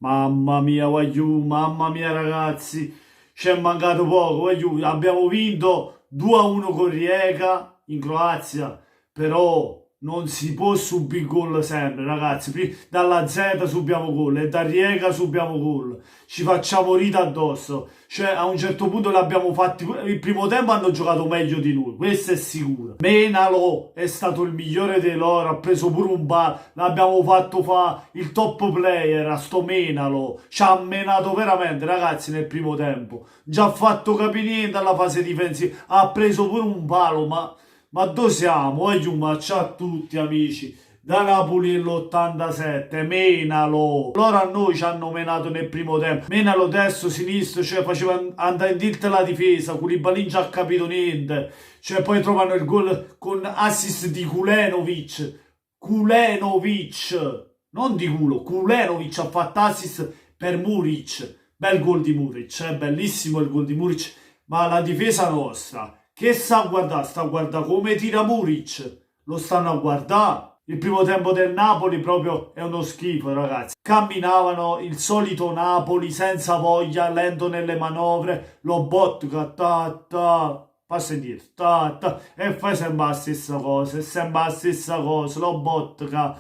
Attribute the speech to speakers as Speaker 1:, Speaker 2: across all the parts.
Speaker 1: Mamma mia, voglio, mamma mia ragazzi, ci è mancato poco, voglio, abbiamo vinto 2-1 con Rijeka in Croazia, però non si può subire gol sempre ragazzi, dalla Z subiamo gol e da Rijeka subiamo gol, ci facciamo rita addosso, cioè a un certo punto l'abbiamo fatti, il primo tempo hanno giocato meglio di noi, questo è sicuro. Menalo è stato il migliore dei loro, ha preso pure un bar, l'abbiamo fatto fa il top player a sto Menalo, ci ha menato veramente ragazzi nel primo tempo, già fatto capire niente alla fase difensiva, ha preso pure un palo, ma dove siamo? Ma ciao a tutti amici, da Napoli l'87, menalo. Loro a noi ci hanno menato nel primo tempo. Menalo destro, sinistro, cioè faceva andare in tilt la difesa. Koulibaly non ci ha capito niente. Cioè poi trovano il gol con assist di Kulenovic. Kulenovic, non di culo. Kulenovic ha fatto assist per Muric. Bel gol di Muric, è bellissimo il gol di Muric. Ma la difesa nostra, che sta a guardare? Sta a guardare come tira Muric. Lo stanno a guardare. Il primo tempo del Napoli proprio è uno schifo, ragazzi. Camminavano il solito Napoli senza voglia, lento nelle manovre. Lobotka, passa indietro, e fai sempre la stessa cosa, è sempre la stessa cosa, Lobotka.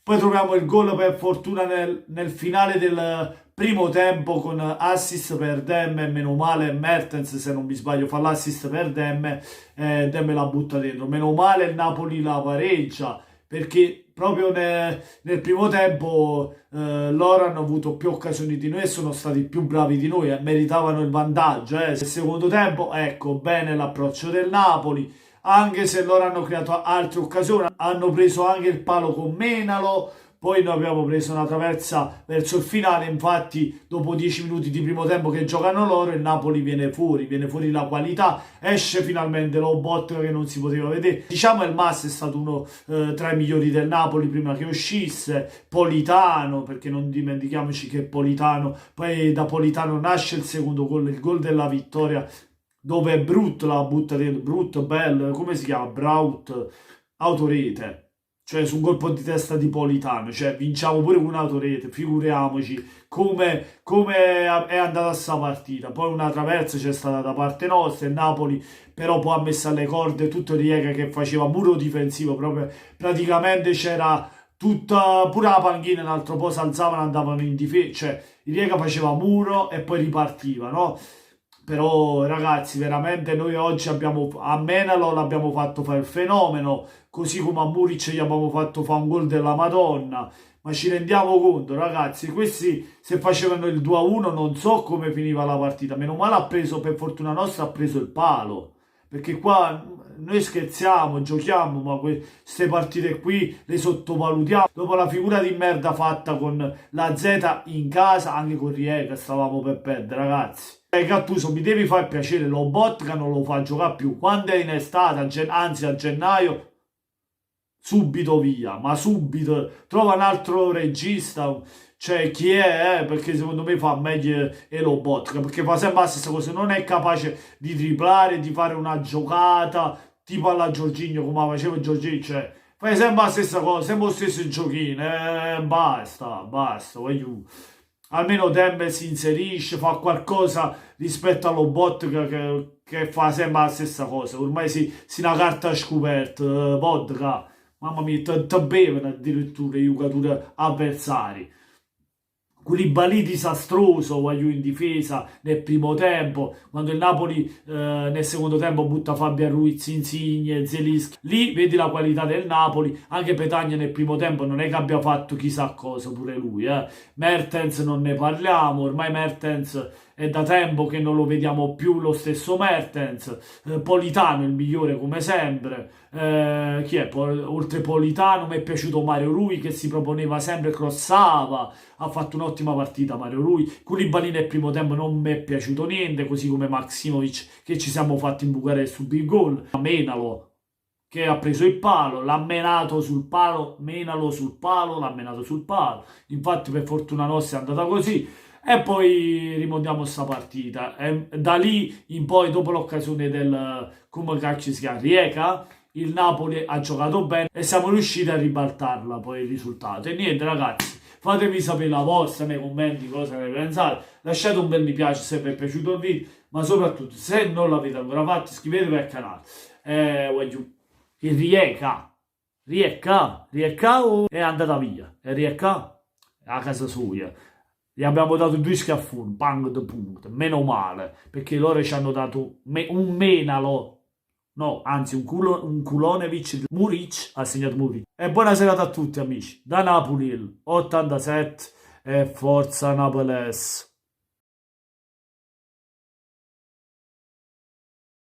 Speaker 1: Poi troviamo il gol per fortuna nel finale del primo tempo con assist per Demme, meno male Mertens, se non mi sbaglio, fa l'assist per Demme, Demme la butta dentro. Meno male il Napoli la pareggia, perché proprio nel primo tempo loro hanno avuto più occasioni di noi e sono stati più bravi di noi, meritavano il vantaggio. Nel secondo tempo, ecco, bene l'approccio del Napoli, anche se loro hanno creato altre occasioni, hanno preso anche il palo con Menalo, poi noi abbiamo preso una traversa verso il finale, infatti dopo 10 minuti di primo tempo che giocano loro il Napoli viene fuori la qualità, esce finalmente Lobotka che non si poteva vedere. Diciamo il Mas è stato uno tra i migliori del Napoli prima che uscisse, Politano, perché non dimentichiamoci che Politano, poi da Politano nasce il secondo gol, il gol della vittoria, dove è Brut la butta dentro, Brut, bello, come si chiama? Braut, autorete. Cioè su un colpo di testa di Politano, cioè vinciamo pure con un'autorete, figuriamoci come è andata sta partita. Poi una traversa c'è stata da parte nostra, il Napoli però poi ha messo alle corde tutto Rijeka che faceva muro difensivo, proprio praticamente c'era tutta, pure la panchina un altro po' si alzavano e andavano in difesa, cioè il Rijeka faceva muro e poi ripartiva, no? Però ragazzi veramente noi oggi a Menalo l'abbiamo fatto fare il fenomeno, così come a Muric gli abbiamo fatto fare un gol della Madonna, ma ci rendiamo conto ragazzi, questi se facevano il 2-1 non so come finiva la partita, meno male ha preso, per fortuna nostra ha preso il palo, perché qua noi scherziamo, giochiamo, ma queste partite qui le sottovalutiamo. Dopo la figura di merda fatta con la Z in casa, anche con Rijeka stavamo per perdere, ragazzi. Gattuso, mi devi far piacere, Lobotka non lo fa giocare più. Quando è in estate, anzi a gennaio, subito via, ma subito. Trova un altro regista, cioè chi è, perché secondo me fa meglio Lobotka, perché fa sempre la stessa cosa, non è capace di triplare, di fare una giocata tipo alla Jorginho come faceva Jorginho, cioè fai sempre la stessa cosa, sempre lo stesso giochino, basta, voglio. Almeno Demme si inserisce, fa qualcosa rispetto allo bot che fa sempre la stessa cosa, ormai si una carta scoperta, vodka, mamma mia, te bevono addirittura i giocatori avversari. Koulibaly disastroso, voglio in difesa nel primo tempo, quando il Napoli nel secondo tempo butta Fabian Ruiz, Insigne, Zelinski, lì vedi la qualità del Napoli, anche Petagna nel primo tempo non è che abbia fatto chissà cosa pure lui, Mertens non ne parliamo, ormai Mertens è da tempo che non lo vediamo più lo stesso Mertens, Politano il migliore come sempre, chi è? Oltre Politano mi è piaciuto Mario Rui che si proponeva sempre, crossava, ha fatto un'ottima partita Mario Rui. Koulibaly nel primo tempo non mi è piaciuto niente, così come Maksimovic che ci siamo fatti in Bucarest subire il gol. Menalo che ha preso il palo, l'ha menato sul palo, Menalo sul palo, l'ha menato sul palo, infatti per fortuna nostra è andata così. E poi rimontiamo sta partita. E da lì in poi, dopo l'occasione del come cacchio si chiama, Rijeka, il Napoli ha giocato bene e siamo riusciti a ribaltarla poi il risultato. E niente ragazzi, Fatemi sapere la vostra nei commenti, cosa ne pensate. Lasciate un bel mi piace se vi è piaciuto il video, ma soprattutto se non l'avete ancora fatto iscrivetevi al canale. Voglio il Riecca è andata via, e Riecca è a casa sua. Gli abbiamo dato 2 schiaffoni, bang de punto, meno male, perché loro ci hanno dato un menalo. No, anzi, un Kulonevic, Muric, ha segnato Muric. E buona serata a tutti, amici. Da Napoli, il 87, e forza Napoles.